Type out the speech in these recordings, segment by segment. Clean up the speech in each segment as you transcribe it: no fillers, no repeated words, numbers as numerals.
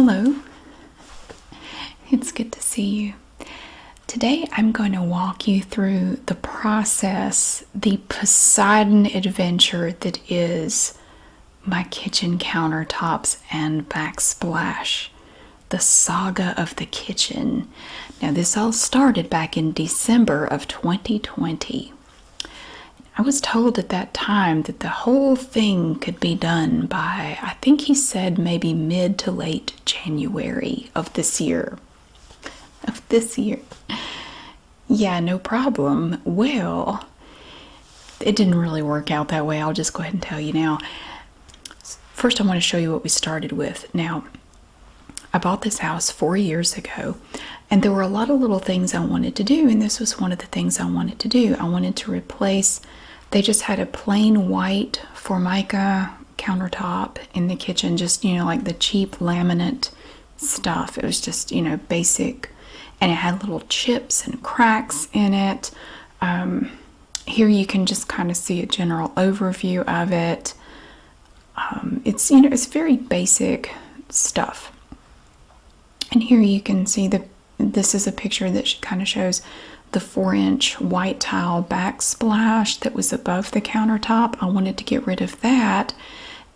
Hello, it's good to see you. Today I'm going to walk you through the process, the Poseidon adventure that is my kitchen countertops and backsplash, the saga of the kitchen. Now, this all started back in December of 2020. I was told at that time that the whole thing could be done by, I think he said maybe mid to late January of this year. Yeah, no problem. Well, it didn't really work out that way. I'll just go ahead and tell you now. First, I want to show you what we started with. Now, I bought this house 4 years ago, and there were a lot of little things I wanted to do, and this was one of the things I wanted to do. I wanted to replace, they just had a plain white Formica countertop in the kitchen, just, like the cheap laminate stuff. It was just, basic, and it had little chips and cracks in it. Here you can just kind of see a general overview of it. It's very basic stuff. And here you can see this is a picture that kind of shows the 4-inch white tile backsplash that was above the countertop. I wanted to get rid of that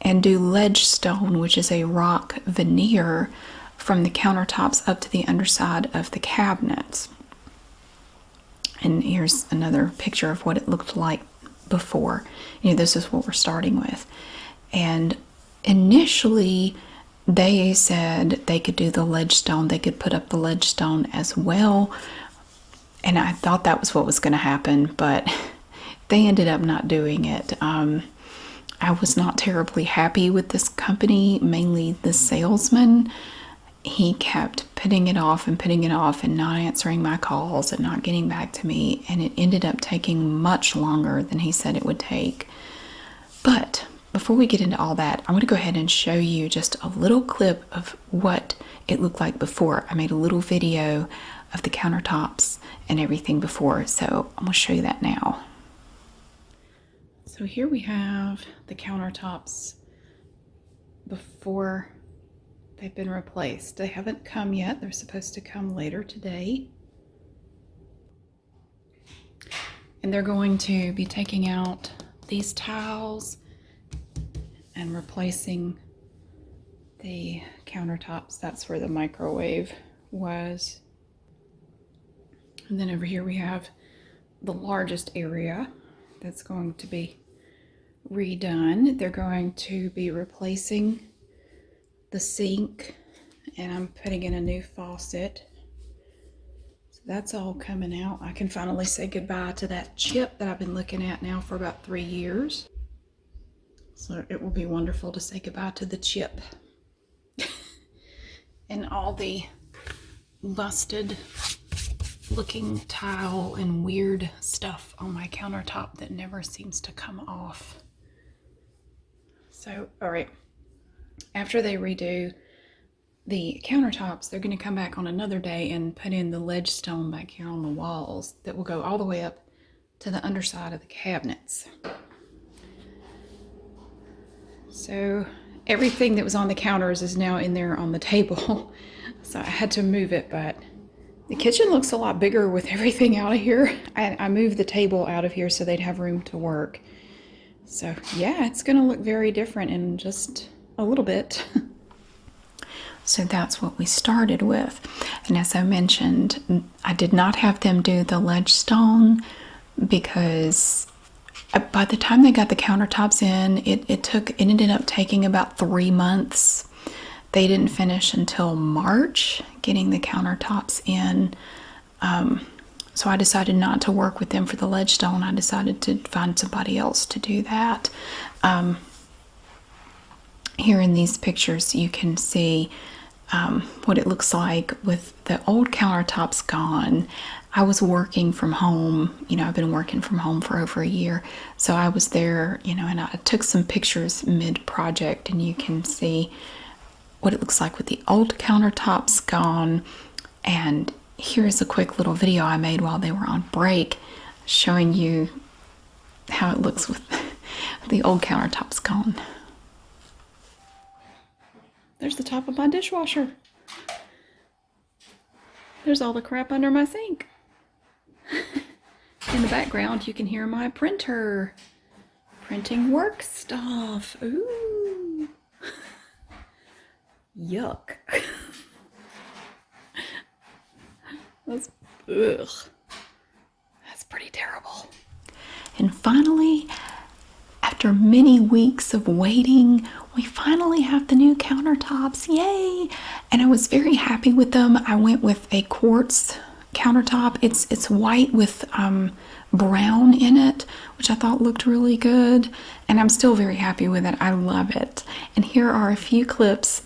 and do ledge stone, which is a rock veneer, from the countertops up to the underside of the cabinets. And here's another picture of what it looked like before. This is what we're starting with. And initially, they said they could do the ledge stone. They could put up the ledge stone as well. And I thought that was what was going to happen, but they ended up not doing it. I was not terribly happy with this company, mainly the salesman. He kept putting it off and not answering my calls and not getting back to me. And it ended up taking much longer than he said it would take. But before we get into all that, I'm going to go ahead and show you just a little clip of what it looked like before. I made a little video of the countertops and everything before, so I'm going to show you that now. So here we have the countertops before they've been replaced. They haven't come yet. They're supposed to come later today. And they're going to be taking out these tiles and replacing the countertops. That's where the microwave was. And then over here we have the largest area that's going to be redone. They're going to be replacing the sink, and I'm putting in a new faucet. So that's all coming out. I can finally say goodbye to that chip that I've been looking at now for about 3 years. So it will be wonderful to say goodbye to the chip and all the busted looking tile and weird stuff on my countertop that never seems to come off. So, all right, after they redo the countertops, they're going to come back on another day and put in the ledge stone back here on the walls that will go all the way up to the underside of the cabinets. So everything that was on the counters is now in there on the table. So I had to move it, but the kitchen looks a lot bigger with everything out of here. I moved the table out of here so they'd have room to work. So yeah, it's going to look very different in just a little bit. So that's what we started with. And as I mentioned, I did not have them do the ledge stone because by the time they got the countertops in, it ended up taking about 3 months. They didn't finish until March getting the countertops in. So I decided not to work with them for the ledge stone. I decided to find somebody else to do that. Here in these pictures, you can see what it looks like with the old countertops gone. I was working from home. I've been working from home for over a year. So I was there, and I took some pictures mid-project, and you can see what it looks like with the old countertops gone. And here's a quick little video I made while they were on break showing you how it looks with the old countertops gone. There's the top of my dishwasher. There's all the crap under my sink. In the background, you can hear my printer printing work stuff. Ooh. Yuck. That's, ugh. That's pretty terrible. And finally, after many weeks of waiting, we finally have the new countertops. Yay! And I was very happy with them. I went with a quartz countertop. It's white with brown in it, which I thought looked really good. And I'm still very happy with it. I love it. And here are a few clips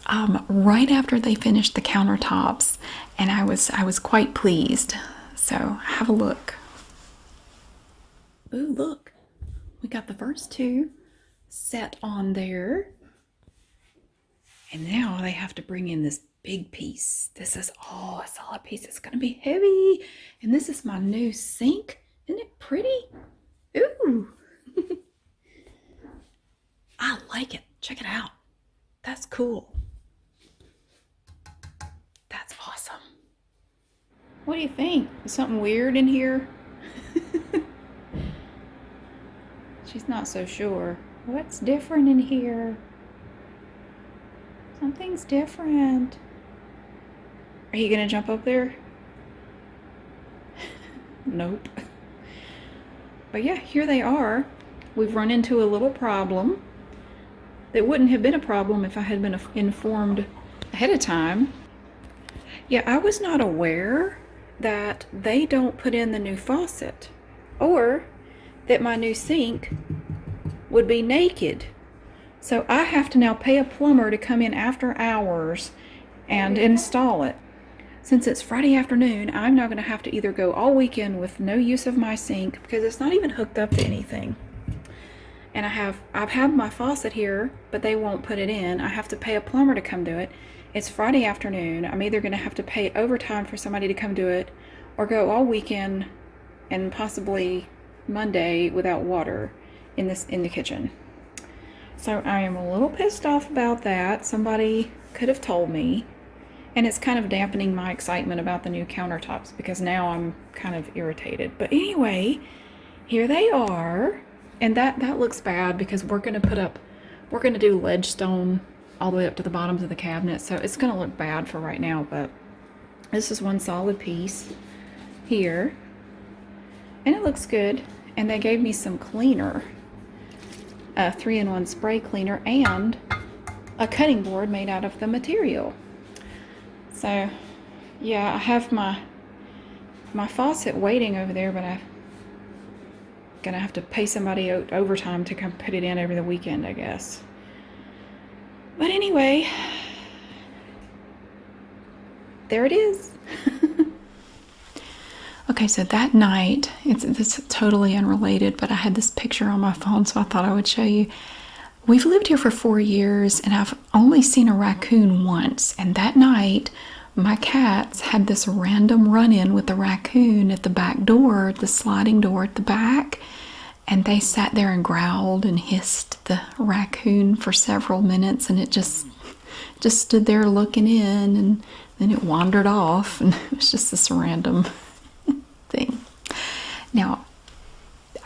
right after they finished the countertops. And I was quite pleased. So have a look. Ooh, look. We got the first two set on there. And now they have to bring in this big piece. This is a solid piece. It's going to be heavy. And this is my new sink. Isn't it pretty? Ooh. I like it. Check it out. That's cool. That's awesome. What do you think? Is something weird in here? She's not so sure. What's different in here? Something's different. Are you gonna jump up there? Nope. But yeah, here they are. We've run into a little problem that wouldn't have been a problem if I had been informed ahead of time. Yeah, I was not aware that they don't put in the new faucet, or that my new sink would be naked. So I have to now pay a plumber to come in after hours and install it. Since it's Friday afternoon, I'm now going to have to either go all weekend with no use of my sink because it's not even hooked up to anything. And I've had my faucet here, but they won't put it in. I have to pay a plumber to come do it. It's Friday afternoon. I'm either going to have to pay overtime for somebody to come do it, or go all weekend and possibly Monday without water in the kitchen. So I am a little pissed off about that. Somebody could have told me. And it's kind of dampening my excitement about the new countertops because now I'm kind of irritated. But anyway, here they are. And that looks bad because we're going to do ledge stone all the way up to the bottoms of the cabinet. So it's going to look bad for right now, but this is one solid piece here. And it looks good. And they gave me some cleaner, a 3-in-1 spray cleaner, and a cutting board made out of the material. So yeah, I have my faucet waiting over there, but I'm gonna have to pay somebody overtime to come put it in over the weekend, I guess. But anyway, there it is. Okay, so that night, it's totally unrelated, but I had this picture on my phone, so I thought I would show you. We've lived here for 4 years, and I've only seen a raccoon once. And that night, my cats had this random run-in with the raccoon at the back door, the sliding door at the back. And they sat there and growled and hissed the raccoon for several minutes, and it just stood there looking in, and then it wandered off, and it was just this random thing. Now,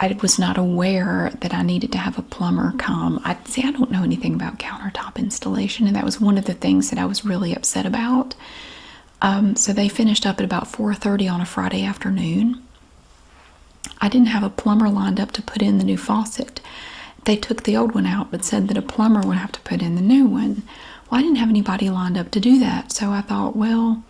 I was not aware that I needed to have a plumber come. I don't know anything about countertop installation, and that was one of the things that I was really upset about. So they finished up at about 4:30 on a Friday afternoon. I didn't have a plumber lined up to put in the new faucet. They took the old one out, but said that a plumber would have to put in the new one. Well, I didn't have anybody lined up to do that, so I thought, well,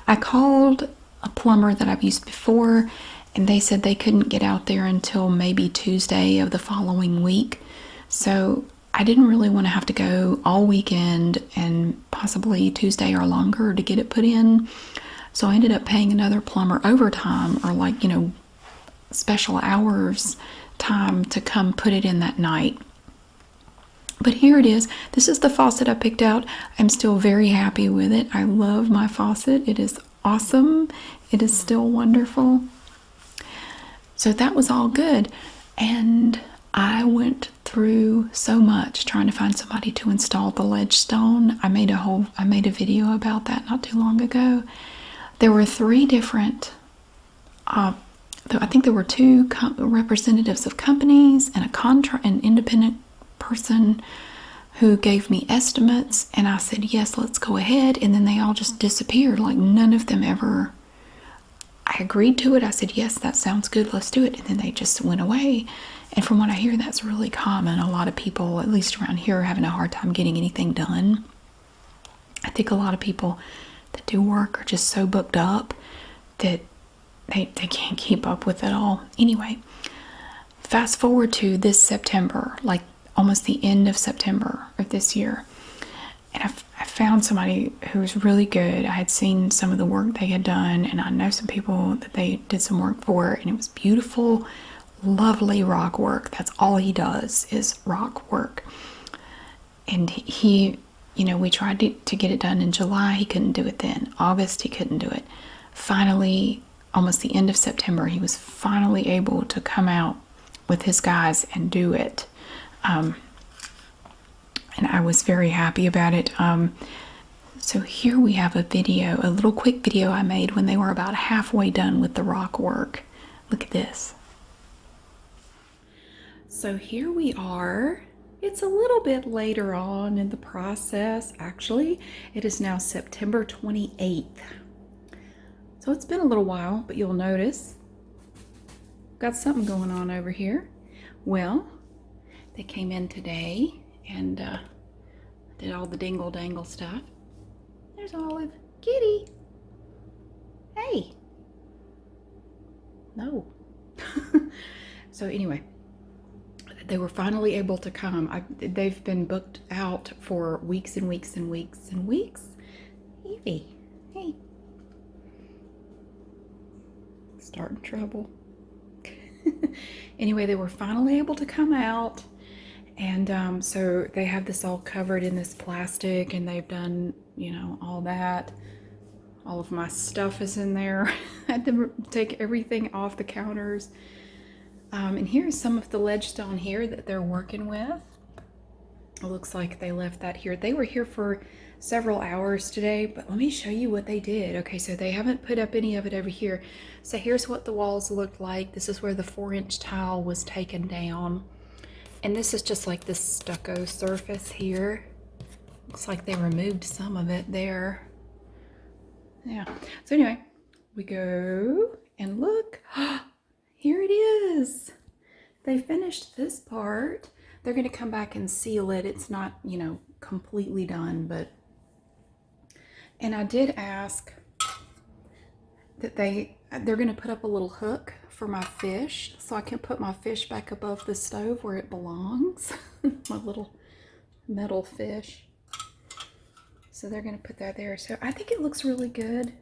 I called a plumber that I've used before, and they said they couldn't get out there until maybe Tuesday of the following week. So I didn't really want to have to go all weekend and possibly Tuesday or longer to get it put in. So I ended up paying another plumber overtime, or special hours time, to come put it in that night. But here it is. This is the faucet I picked out. I'm still very happy with it. I love my faucet. It is awesome. It is still wonderful. So that was all good. And I went through so much trying to find somebody to install the ledge stone. I made a video about that not too long ago. There were 3 different, I think there were 2 representatives of companies and an independent person who gave me estimates, and I said, yes, let's go ahead. And then they all just disappeared. Like none of them ever, I agreed to it. I said, yes, that sounds good. Let's do it. And then they just went away. And from what I hear, that's really common. A lot of people, at least around here, are having a hard time getting anything done. I think a lot of people that do work are just so booked up that they can't keep up with it all. Anyway, fast forward to this September, like almost the end of September of this year. And I found somebody who was really good. I had seen some of the work they had done, and I know some people that they did some work for, and it was beautiful, lovely rock work. That's all he does is rock work. And he, we tried to get it done in July. He couldn't do it then. August, he couldn't do it. Finally, almost the end of September, he was finally able to come out with his guys and do it. And I was very happy about it. So here we have a video, a little quick video I made when they were about halfway done with the rock work. Look at this. So here we are. It's a little bit later on in the process. Actually, it is now September 28th. So it's been a little while, but you'll notice got something going on over here. Well, they came in today and did all the dingle dangle stuff. There's Olive. Kitty. Hey. No. So anyway, they were finally able to come. They've been booked out for weeks and weeks and weeks and weeks. Evie. Hey. Starting trouble. Anyway, they were finally able to come out. And so they have this all covered in this plastic, and they've done, all that. All of my stuff is in there. I had to take everything off the counters. And here's some of the ledge stone here that they're working with. It looks like they left that here. They were here for several hours today, but let me show you what they did. Okay, so they haven't put up any of it over here. So here's what the walls looked like. This is where the 4-inch tile was taken down. And this is just like this stucco surface here. Looks like they removed some of it there. Yeah. So anyway, we go and look. Here it is. They finished this part. They're going to come back and seal it. It's not, completely done, but... And I did ask that they're going to put up a little hook for my fish so I can put my fish back above the stove where it belongs. My little metal fish. So they're going to put that there. So I think it looks really good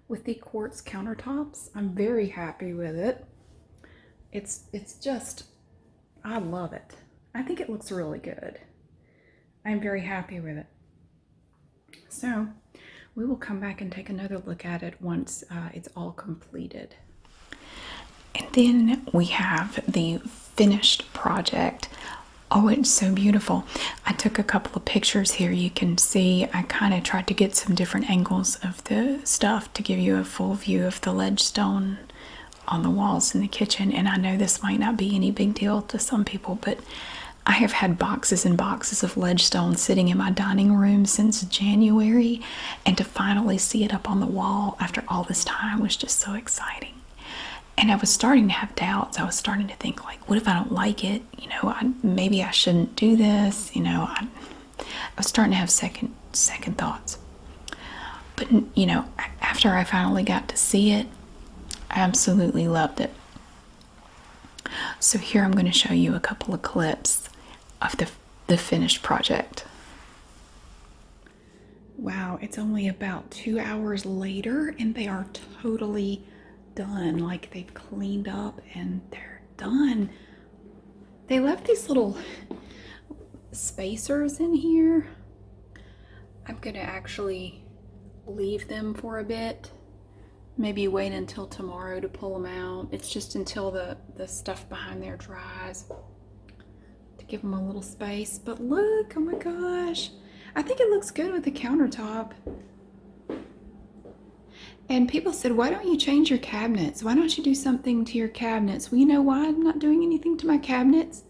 with the quartz countertops. I'm very happy with it. It's just, I love it. I think it looks really good. I'm very happy with it. So we will come back and take another look at it once it's all completed. And then we have the finished project. Oh, it's so beautiful. I took a couple of pictures here. You can see I kind of tried to get some different angles of the stuff to give you a full view of the ledge stone on the walls in the kitchen. And I know this might not be any big deal to some people, but I have had boxes and boxes of ledge stone sitting in my dining room since January, and to finally see it up on the wall after all this time was just so exciting. And I was starting to have doubts. I was starting to think, like, what if I don't like it? Maybe I shouldn't do this. I was starting to have second thoughts. But, after I finally got to see it, I absolutely loved it. So here I'm going to show you a couple of clips of the finished project. Wow, it's only about 2 hours later and they are totally done. Like, they've cleaned up and they're done. They left these little spacers in here. I'm gonna actually leave them for a bit. Maybe wait until tomorrow to pull them out. It's just until the stuff behind there dries to to give them a little space. But look, oh my gosh. I think it looks good with the countertop. And people said, why don't you change your cabinets? Why don't you do something to your cabinets? Well, you know why I'm not doing anything to my cabinets?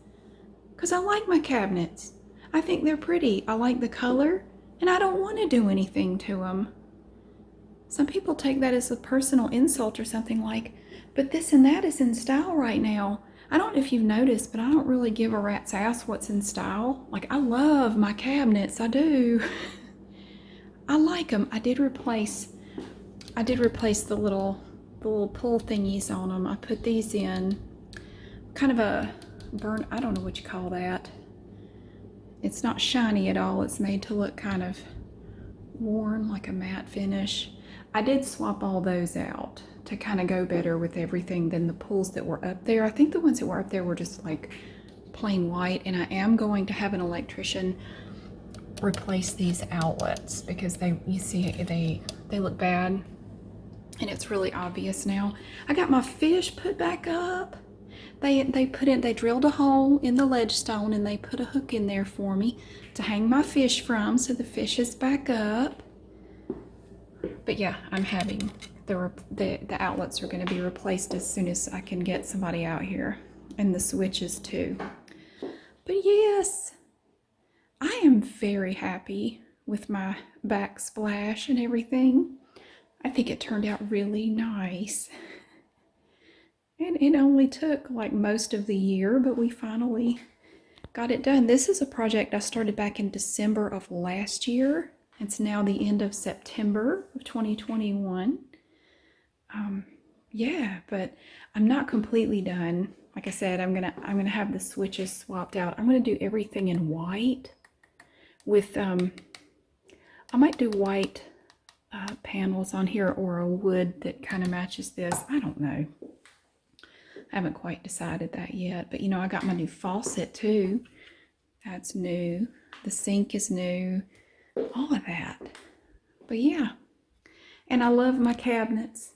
Because I like my cabinets. I think they're pretty. I like the color, and I don't want to do anything to them. Some people take that as a personal insult or something like, but this and that is in style right now. I don't know if you've noticed, but I don't really give a rat's ass what's in style. Like, I love my cabinets. I do. I like them. I did replace the little pull thingies on them. I put these in kind of a burn, I don't know what you call that. It's not shiny at all. It's made to look kind of worn, like a matte finish. I did swap all those out to kind of go better with everything than the pulls that were up there. I think the ones that were up there were just like plain white, and I am going to have an electrician replace these outlets because they look bad. And it's really obvious now. I got my fish put back up. They drilled a hole in the ledge stone and they put a hook in there for me to hang my fish from, so the fish is back up. But yeah, I'm having the outlets are going to be replaced as soon as I can get somebody out here, and the switches too. But yes, I am very happy with my backsplash and everything. I think it turned out really nice. And it only took like most of the year, but we finally got it done. This is a project I started back in December of last year. It's now the end of September of 2021. Yeah, but I'm not completely done. Like I said, I'm gonna have the switches swapped out. I'm gonna do everything in white with I might do white panels on here, or a wood that kind of matches this. I don't know. I haven't quite decided that yet. But you know, I got my new faucet too. That's new. The sink is new. All of that. But yeah. And I love my cabinets.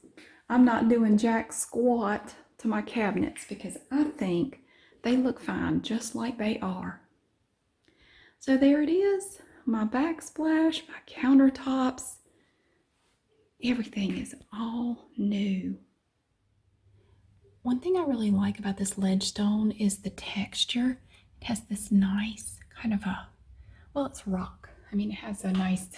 I'm not doing jack squat to my cabinets because I think they look fine just like they are. So there it is. My backsplash, my countertops. Everything is all new. One thing I really like about this ledge stone is the texture. It has this nice kind of well, it's rock. I mean, it has a nice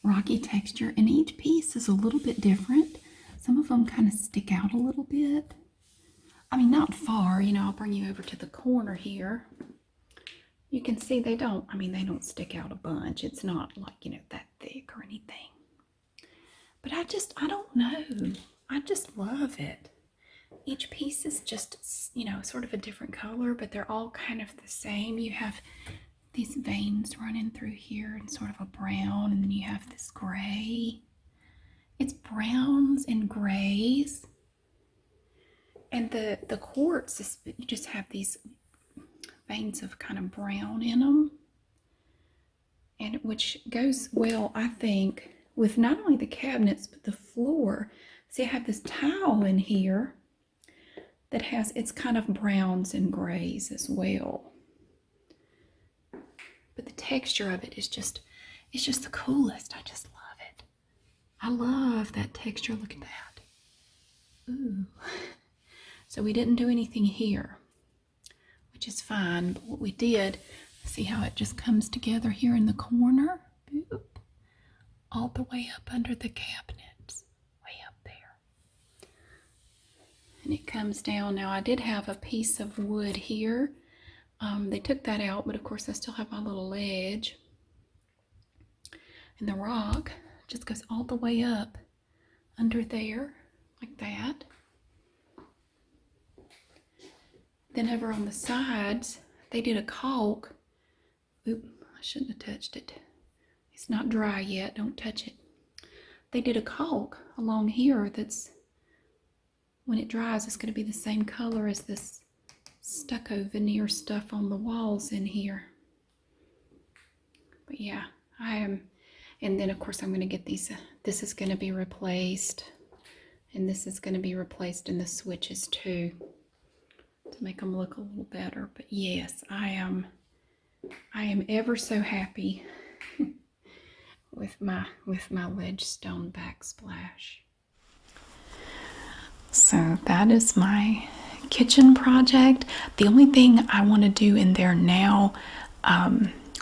rocky texture, and each piece is a little bit different. Some of them kind of stick out a little bit. I mean, not far. You know, I'll bring you over to the corner here. You can see they don't stick out a bunch. It's not like, you know, that thick or anything. But I don't know. I just love it. Each piece is just, you know, sort of a different color, but they're all kind of the same. You have these veins running through here and sort of a brown, and then you have this gray. It's browns and grays. And the quartz is, you just have these veins of kind of brown in them. And which goes well, I think, with not only the cabinets, but the floor. See, I have this tile in here that has, it's kind of browns and grays as well. But the texture of it is just, it's just the coolest. I just love it. I love that texture. Look at that. Ooh. So we didn't do anything here, which is fine. But what we did, see how it just comes together here in the corner? Boop. All the way up under the cabinets. Way up there. And it comes down. Now I did have a piece of wood here. They took that out, but of course I still have my little ledge. And the rock just goes all the way up under there, like that. Then over on the sides, they did a caulk. Oop, I shouldn't have touched it. It's not dry yet, don't touch it. They did a caulk along here that's, when it dries, it's going to be the same color as this stucco veneer stuff on the walls in here. But yeah, I am, and then of course I'm going to get these, this is going to be replaced, and this is going to be replaced in the switches too. to make them look a little better. But yes, I am ever so happy with my ledge stone backsplash. So that is my kitchen project. The only thing I want to do in there now,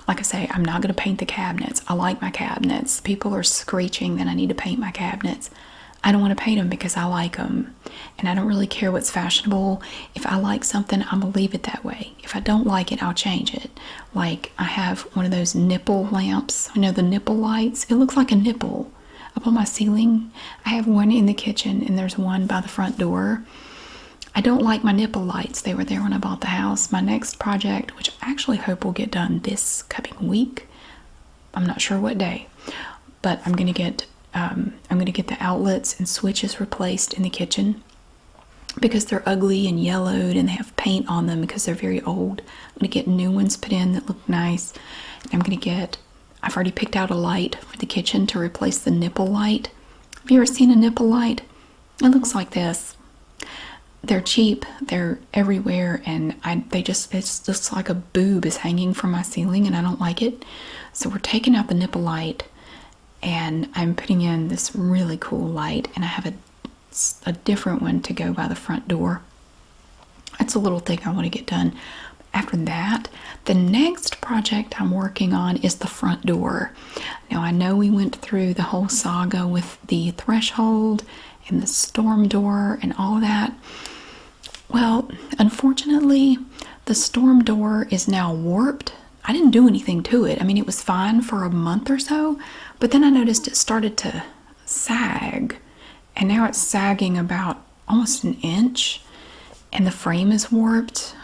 like I say, I'm not going to paint the cabinets. I like my cabinets. People are screeching that I need to paint my cabinets. I don't want to paint them because I like them. And I don't really care what's fashionable. If I like something, I'm going to leave it that way. If I don't like it, I'll change it. Like I have one of those nipple lamps. You know, the nipple lights? It looks like a nipple up on my ceiling. I have one in the kitchen and there's one by the front door. I don't like my nipple lights. They were there when I bought the house. My next project, which I actually hope will get done this coming week. I'm not sure what day, but I'm going to get the outlets and switches replaced in the kitchen because they're ugly and yellowed and they have paint on them because they're very old. I'm going to get new ones put in that look nice. I've already picked out a light for the kitchen to replace the nipple light. Have you ever seen a nipple light? It looks like this. They're cheap, they're everywhere, and it just looks like a boob is hanging from my ceiling and I don't like it. So we're taking out the nipple light and I'm putting in this really cool light, and I have a different one to go by the front door. That's a little thing I want to get done. After that, the next project I'm working on is the front door. Now I know we went through the whole saga with the threshold and the storm door and all that. Well, unfortunately, the storm door is now warped. I didn't do anything to it. I mean, it was fine for a month or so, but then I noticed it started to sag, and now it's sagging about almost an inch, and the frame is warped.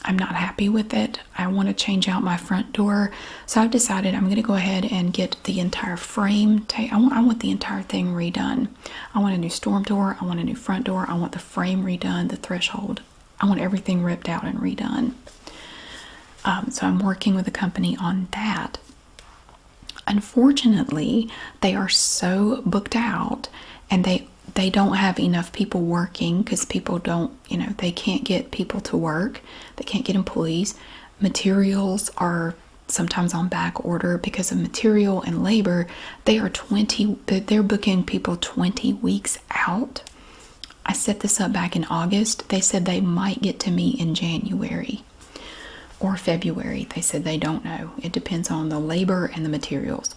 I'm not happy with it. I want to change out my front door, so I've decided I'm going to go ahead and get the entire frame. I want the entire thing redone. I want a new storm door. I want a new front door. I want the frame redone, the threshold. I want everything ripped out and redone. So I'm working with a company on that. Unfortunately, they are so booked out, and they don't have enough people working because people don't, they can't get people to work. They can't get employees. Materials are sometimes on back order because of material and labor. They're booking people 20 weeks out. I set this up back in August. They said they might get to me in January or February. They said they don't know. It depends on the labor and the materials.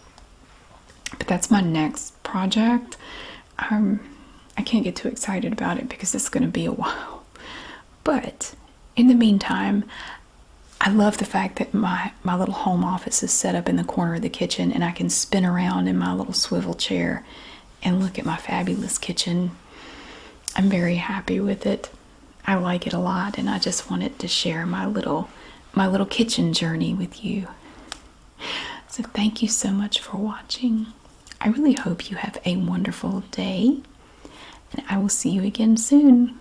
But that's my next project. I can't get too excited about it because it's going to be a while. But in the meantime, I love the fact that my little home office is set up in the corner of the kitchen, and I can spin around in my little swivel chair and look at my fabulous kitchen. I'm very happy with it. I like it a lot, and I just wanted to share my little kitchen journey with you. So thank you so much for watching. I really hope you have a wonderful day, and I will see you again soon.